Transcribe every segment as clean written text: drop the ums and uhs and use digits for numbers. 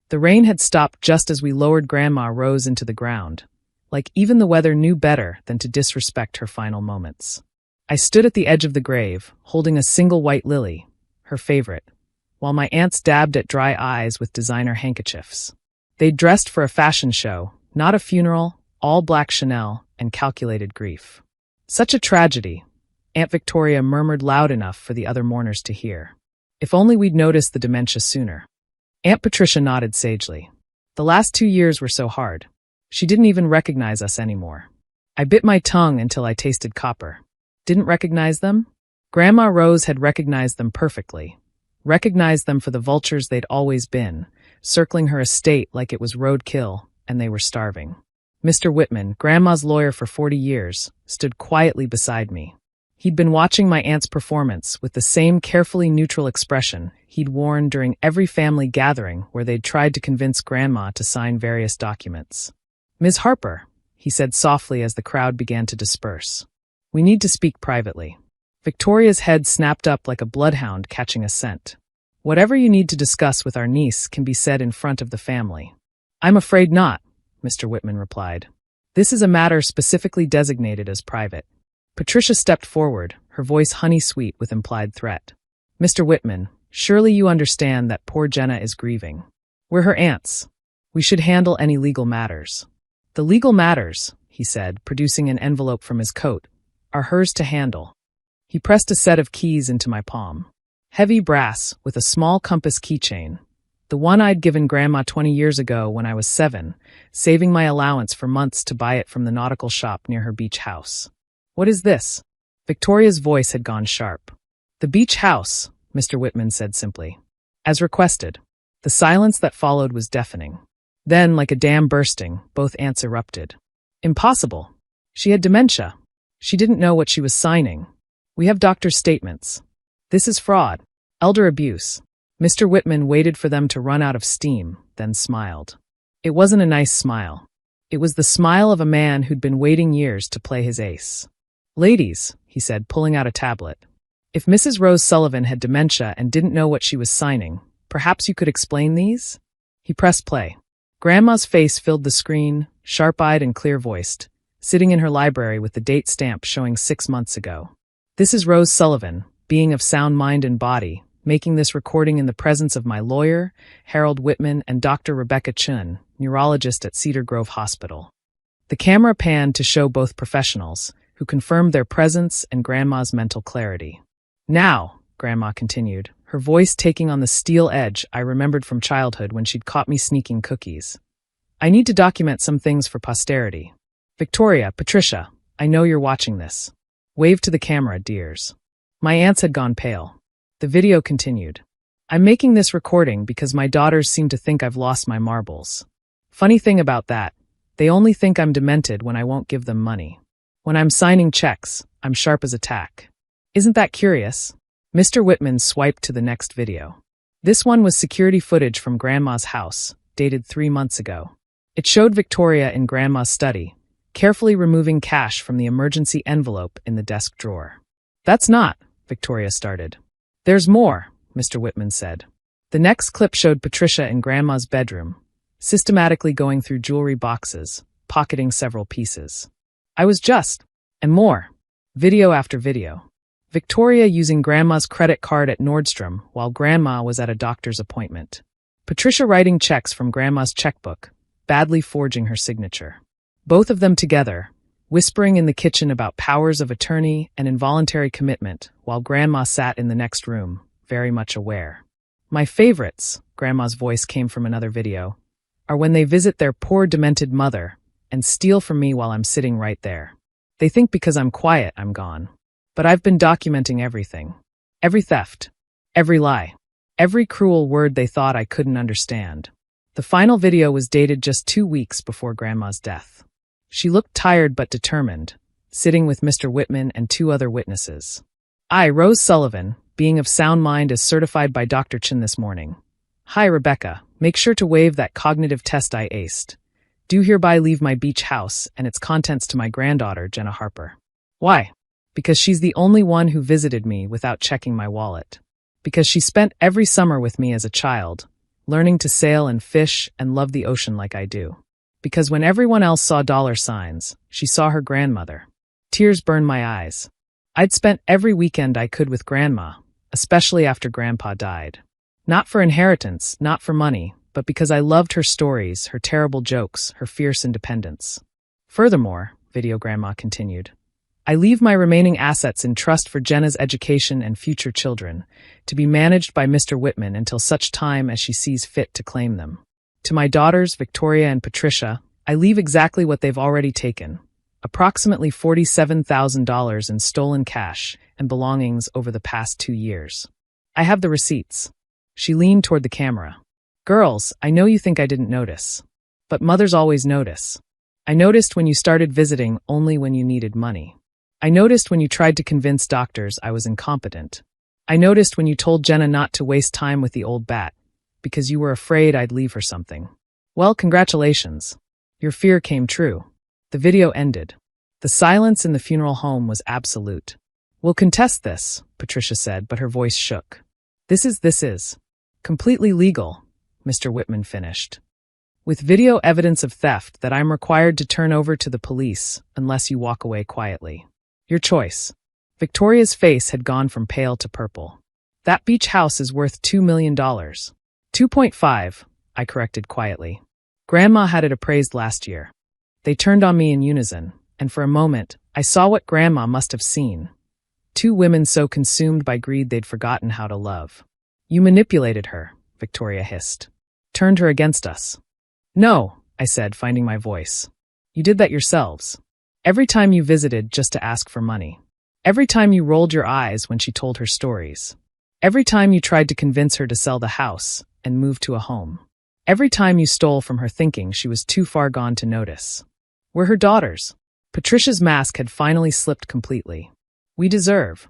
The rain had stopped just as we lowered Grandma Rose into the ground, like even the weather knew better than to disrespect her final moments. I stood at the edge of the grave, holding a single white lily, her favorite, while my aunts dabbed at dry eyes with designer handkerchiefs. They'd dressed for a fashion show, not a funeral, all black Chanel and calculated grief. Such a tragedy, Aunt Victoria murmured loud enough for the other mourners to hear. If only we'd noticed the dementia sooner. Aunt Patricia nodded sagely. The last 2 years were so hard. She didn't even recognize us anymore. I bit my tongue until I tasted copper. Didn't recognize them? Grandma Rose had recognized them perfectly. Recognized them for the vultures they'd always been, circling her estate like it was roadkill, and they were starving. Mr. Whitman, Grandma's lawyer for 40 years, stood quietly beside me. He'd been watching my aunt's performance with the same carefully neutral expression he'd worn during every family gathering where they'd tried to convince Grandma to sign various documents. "Ms. Harper," he said softly as the crowd began to disperse. "We need to speak privately." Victoria's head snapped up like a bloodhound catching a scent. "Whatever you need to discuss with our niece can be said in front of the family." "I'm afraid not," Mr. Whitman replied. "This is a matter specifically designated as private." Patricia stepped forward, her voice honey-sweet with implied threat. "Mr. Whitman, surely you understand that poor Jenna is grieving. We're her aunts. We should handle any legal matters." "The legal matters," he said, producing an envelope from his coat, "are hers to handle." He pressed a set of keys into my palm. Heavy brass, with a small compass keychain. The one I'd given Grandma 20 years ago when I was 7, saving my allowance for months to buy it from the nautical shop near her beach house. "What is this?" Victoria's voice had gone sharp. "The beach house," Mr. Whitman said simply. "As requested." The silence that followed was deafening. Then, like a dam bursting, both aunts erupted. "Impossible. She had dementia. She didn't know what she was signing. We have doctor's statements. This is fraud. Elder abuse." Mr. Whitman waited for them to run out of steam, then smiled. It wasn't a nice smile. It was the smile of a man who'd been waiting years to play his ace. "Ladies," he said, pulling out a tablet. "If Mrs. Rose Sullivan had dementia and didn't know what she was signing, perhaps you could explain these?" He pressed play. Grandma's face filled the screen, sharp-eyed and clear-voiced, sitting in her library with the date stamp showing 6 months ago. "This is Rose Sullivan, being of sound mind and body, making this recording in the presence of my lawyer, Harold Whitman, and Dr. Rebecca Chun, neurologist at Cedar Grove Hospital." The camera panned to show both professionals, who confirmed their presence and Grandma's mental clarity. "Now," Grandma continued, her voice taking on the steel edge I remembered from childhood when she'd caught me sneaking cookies. "I need to document some things for posterity. Victoria, Patricia, I know you're watching this. Wave to the camera, dears." My aunts had gone pale. The video continued. "I'm making this recording because my daughters seem to think I've lost my marbles. Funny thing about that, they only think I'm demented when I won't give them money. When I'm signing checks, I'm sharp as a tack. Isn't that curious?" Mr. Whitman swiped to the next video. This one was security footage from Grandma's house, dated 3 months ago. It showed Victoria in Grandma's study, carefully removing cash from the emergency envelope in the desk drawer. "That's not," Victoria started. "There's more," Mr. Whitman said. The next clip showed Patricia in Grandma's bedroom, systematically going through jewelry boxes, pocketing several pieces. I was just, and more. Video after video. Victoria using Grandma's credit card at Nordstrom while Grandma was at a doctor's appointment. Patricia writing checks from Grandma's checkbook, badly forging her signature. Both of them together, whispering in the kitchen about powers of attorney and involuntary commitment while Grandma sat in the next room, very much aware. "My favorites," Grandma's voice came from another video, "are when they visit their poor demented mother and steal from me while I'm sitting right there. They think because I'm quiet, I'm gone. But I've been documenting everything. Every theft. Every lie. Every cruel word they thought I couldn't understand." The final video was dated just 2 weeks before Grandma's death. She looked tired but determined, sitting with Mr. Whitman and 2 other witnesses. "I, Rose Sullivan, being of sound mind as certified by Dr. Chin this morning. Hi, Rebecca, make sure to waive that cognitive test I aced. Do hereby leave my beach house and its contents to my granddaughter, Jenna Harper." Why? Because she's the only one who visited me without checking my wallet. Because she spent every summer with me as a child, learning to sail and fish and love the ocean like I do. Because when everyone else saw dollar signs, she saw her grandmother. Tears burned my eyes. I'd spent every weekend I could with Grandma, especially after Grandpa died. Not for inheritance, not for money, but because I loved her stories, her terrible jokes, her fierce independence. Furthermore, Video Grandma continued, I leave my remaining assets in trust for Jenna's education and future children, to be managed by Mr. Whitman until such time as she sees fit to claim them. To my daughters, Victoria and Patricia, I leave exactly what they've already taken, approximately $47,000 in stolen cash and belongings over the past 2 years. I have the receipts. She leaned toward the camera. Girls, I know you think I didn't notice. But mothers always notice. I noticed when you started visiting only when you needed money. I noticed when you tried to convince doctors I was incompetent. I noticed when you told Jenna not to waste time with the old bat, because you were afraid I'd leave her something. Well, congratulations. Your fear came true. The video ended. The silence in the funeral home was absolute. We'll contest this, Patricia said, but her voice shook. This is completely legal, Mr. Whitman finished. With video evidence of theft that I'm required to turn over to the police unless you walk away quietly. Your choice. Victoria's face had gone from pale to purple. That beach house is worth $2 million. 2.5, I corrected quietly. Grandma had it appraised last year. They turned on me in unison, and for a moment, I saw what Grandma must have seen. 2 women so consumed by greed they'd forgotten how to love. You manipulated her, Victoria hissed. Turned her against us. No, I said, finding my voice. You did that yourselves. Every time you visited just to ask for money. Every time you rolled your eyes when she told her stories. Every time you tried to convince her to sell the house and move to a home. Every time you stole from her thinking she was too far gone to notice. We're her daughters. Patricia's mask had finally slipped completely. You deserve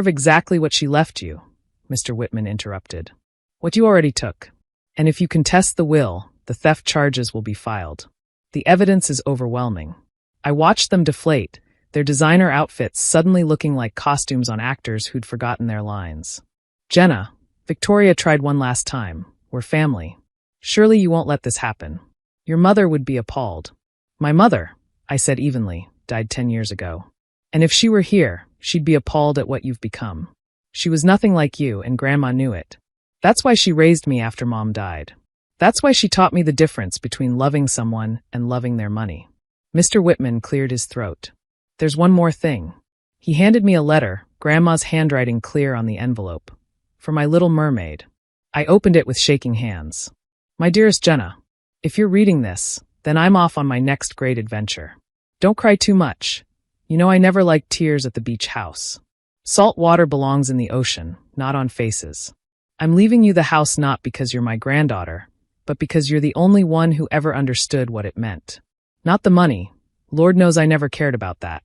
exactly what she left you, Mr. Whitman interrupted. What you already took. And if you contest the will, the theft charges will be filed. The evidence is overwhelming. I watched them deflate, their designer outfits suddenly looking like costumes on actors who'd forgotten their lines. Jenna, Victoria tried one last time. We're family. Surely you won't let this happen. Your mother would be appalled. My mother, I said evenly, died 10 years ago. And if she were here, she'd be appalled at what you've become. She was nothing like you, and Grandma knew it. That's why she raised me after Mom died. That's why she taught me the difference between loving someone and loving their money. Mr. Whitman cleared his throat. There's one more thing. He handed me a letter, Grandma's handwriting clear on the envelope. For my little mermaid. I opened it with shaking hands. My dearest Jenna, if you're reading this, then I'm off on my next great adventure. Don't cry too much. You know I never liked tears at the beach house. Salt water belongs in the ocean, not on faces. I'm leaving you the house not because you're my granddaughter, but because you're the only one who ever understood what it meant. Not the money. Lord knows I never cared about that.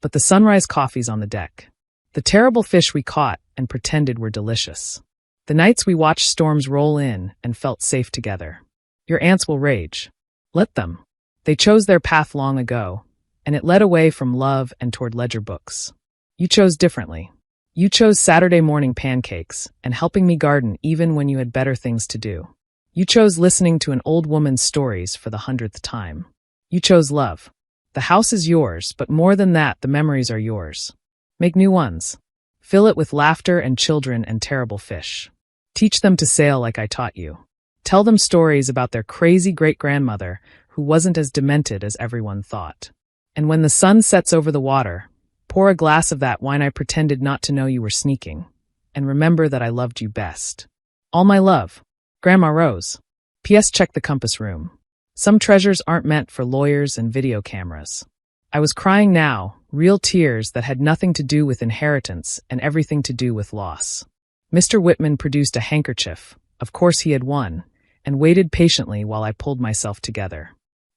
But the sunrise coffees on the deck. The terrible fish we caught and pretended were delicious. The nights we watched storms roll in and felt safe together. Your aunts will rage. Let them. They chose their path long ago, and it led away from love and toward ledger books. You chose differently. You chose Saturday morning pancakes and helping me garden even when you had better things to do. You chose listening to an old woman's stories for the 100th time. You chose love. The house is yours, but more than that, the memories are yours. Make new ones. Fill it with laughter and children and terrible fish. Teach them to sail like I taught you. Tell them stories about their crazy great-grandmother who wasn't as demented as everyone thought. And when the sun sets over the water, pour a glass of that wine I pretended not to know you were sneaking. And remember that I loved you best. All my love. Grandma Rose. P.S. Check the compass room. Some treasures aren't meant for lawyers and video cameras. I was crying now, real tears that had nothing to do with inheritance and everything to do with loss. Mr. Whitman produced a handkerchief, of course he had won, and waited patiently while I pulled myself together.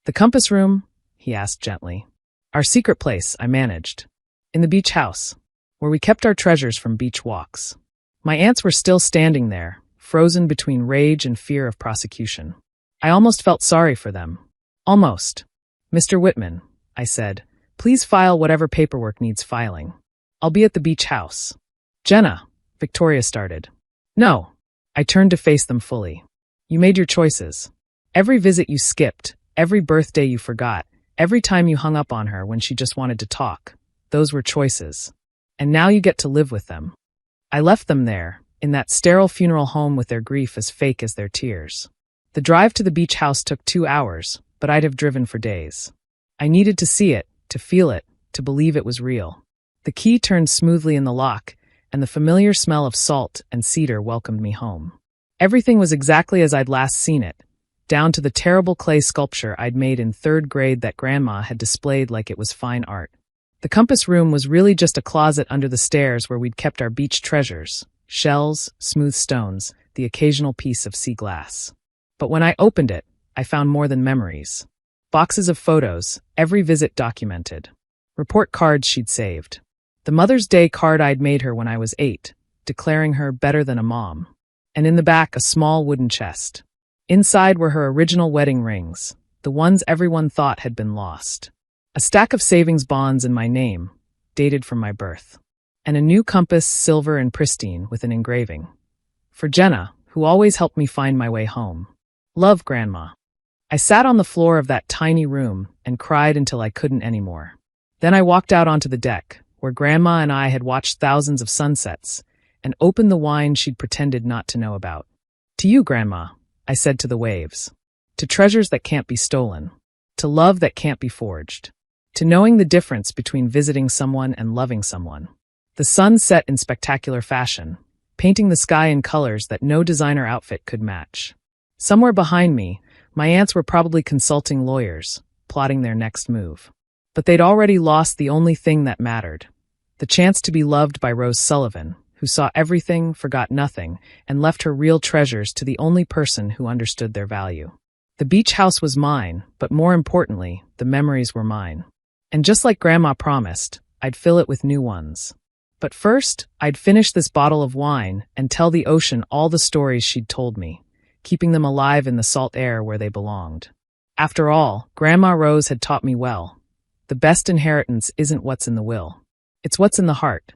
The compass room? He asked gently. Our secret place, I managed. In the beach house, where we kept our treasures from beach walks. My aunts were still standing there, frozen between rage and fear of prosecution. I almost felt sorry for them. Almost. Mr. Whitman, I said, please file whatever paperwork needs filing. I'll be at the beach house. Jenna, Victoria started. No. I turned to face them fully. You made your choices. Every visit you skipped, every birthday you forgot, every time you hung up on her when she just wanted to talk, those were choices. And now you get to live with them. I left them there, in that sterile funeral home with their grief as fake as their tears. The drive to the beach house took 2 hours, but I'd have driven for days. I needed to see it, to feel it, to believe it was real. The key turned smoothly in the lock, and the familiar smell of salt and cedar welcomed me home. Everything was exactly as I'd last seen it, down to the terrible clay sculpture I'd made in 3rd grade that Grandma had displayed like it was fine art. The compass room was really just a closet under the stairs where we'd kept our beach treasures, shells, smooth stones, the occasional piece of sea glass. But when I opened it, I found more than memories. Boxes of photos, every visit documented. Report cards she'd saved. The Mother's Day card I'd made her when I was 8, declaring her better than a mom. And in the back, a small wooden chest. Inside were her original wedding rings, the ones everyone thought had been lost. A stack of savings bonds in my name, dated from my birth. And a new compass, silver and pristine, with an engraving. For Jenna, who always helped me find my way home. Love, Grandma. I sat on the floor of that tiny room and cried until I couldn't anymore. Then I walked out onto the deck, where Grandma and I had watched thousands of sunsets, and opened the wine she'd pretended not to know about. To you, Grandma, I said to the waves. To treasures that can't be stolen. To love that can't be forged. To knowing the difference between visiting someone and loving someone. The sun set in spectacular fashion, painting the sky in colors that no designer outfit could match. Somewhere behind me, my aunts were probably consulting lawyers, plotting their next move. But they'd already lost the only thing that mattered. The chance to be loved by Rose Sullivan, who saw everything, forgot nothing, and left her real treasures to the only person who understood their value. The beach house was mine, but more importantly, the memories were mine. And just like Grandma promised, I'd fill it with new ones. But first, I'd finish this bottle of wine and tell the ocean all the stories she'd told me, keeping them alive in the salt air where they belonged. After all, Grandma Rose had taught me well. The best inheritance isn't what's in the will. It's what's in the heart.